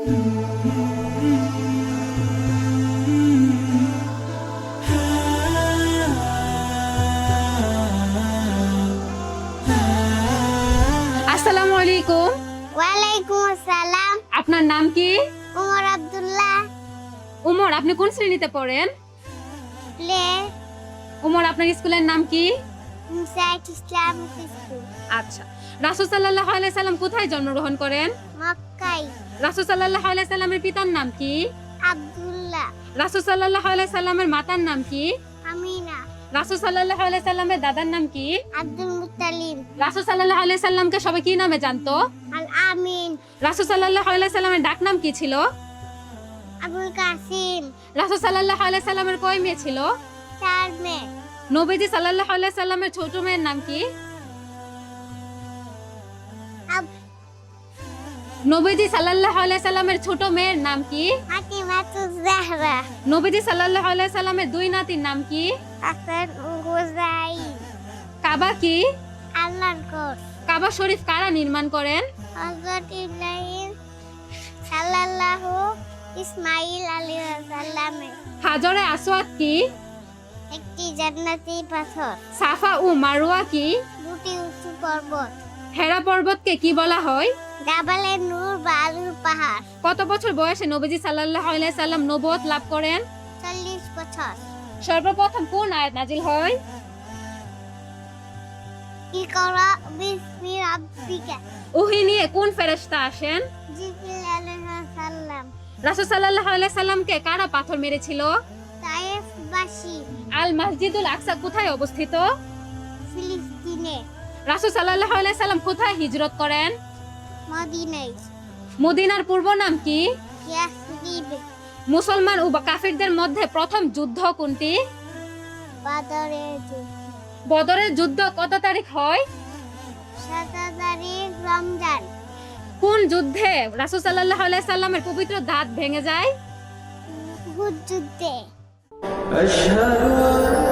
আসসালামু আলাইকুম। ওয়ালাইকুম আসসালাম। আপনার নাম কি? ওমর আব্দুল্লাহ। উমর, আপনি কোন শ্রেণীতে পড়েন? প্লে উমর, আপনার স্কুলের নাম কি? মুসাইদ ইসলাম স্কুল। আচ্ছা, রাসূল সাল্লাল্লাহু আলাইহি সাল্লাম কোথায় জন্মগ্রহণ করেন? মক্কাই। রাসূল সাল্লাল্লাহু আলাইহি সাল্লামের পিতার নাম কি? আব্দুল্লাহ। রাসূল সাল্লাল্লাহু আলাইহি সাল্লামের মাতার নাম কি? আমিনা। রাসূল সাল্লাল্লাহু আলাইহি সাল্লামের দাদার নাম কি? Abdul Muttalib. রাসূল সাল্লাল্লাহু আলাইহি সাল্লামকে সবাই কি নামে জানতো? আল আমিন। রাসূল সাল্লাল্লাহু আলাইহি সাল্লামের ডাক নাম কি ছিল? আবুল কাসিম। রাসূল সাল্লাল্লাহু আলাইহি সাল্লামের কয় মেয়ে ছিল? 4 মেয়ে। নবীজি সাল্লাল্লাহু আলাইহি সাল্লামের ছোট মেয়ের নাম কি? নবীজি সাল্লাল্লাহু আলাইহি সাল্লামের ছোট মেয়ের নাম কি? ফাতিমাতুজ জাহরা। নবীজি সাল্লাল্লাহু আলাইহি সাল্লামের দুই নাতির নাম কি? হাসান গোজাই। কাবা কি? আল্লাহর ঘর। কাবা শরীফ কারা নির্মাণ করেন? হযরত ইব্রাহিম সাল্লাল্লাহু ইসমাঈল আলাইহিস সালামের। হাজরে আসওয়াদ কি? একটি জান্নাতি পাথর। সাফা ও মারওয়া কি? দুটি উঁচু পর্বত। হেরা পর্বতকে কি বলা হয়? জাবালে নূর বা আলুর পাহাড়। কত বছর বয়সে নবীজি সাল্লাল্লাহু আলাইহি সাল্লাম নবুয়ত লাভ করেন? 40 বছর। সর্বপ্রথম কোন আয়াত নাজিল হয়? ইকরা বিসমি রাব্বিকা। ওহী নিয়ে কোন ফেরেশতা আসেন? জিবরিল আলাইহিস সালাম। রাসূল সাল্লাল্লাহু আলাইহি সাল্লামকে কারা পাথর মেরেছিল? তায়েফবাসী। আল মসজিদুল আকসা কোথায় অবস্থিত? ফিলিস্তিনে। রাসূল সাল্লাল্লাহু আলাইহি সাল্লাম কোথায় হিজরত করেন? মদিনায়। মদিনার পূর্ব নাম কি? ইয়াসরিব। মুসলমান ও কাফিরদের মধ্যে প্রথম যুদ্ধ কোনটি? বদরের যুদ্ধ। বদরের যুদ্ধ কত তারিখ হয়? 7 তারিখ রমজান। কোন যুদ্ধে রাসূল সাল্লাল্লাহু আলাইহি সাল্লামের পবিত্র দাঁত ভেঙে যায়? উহুদ যুদ্ধে। أشهد أن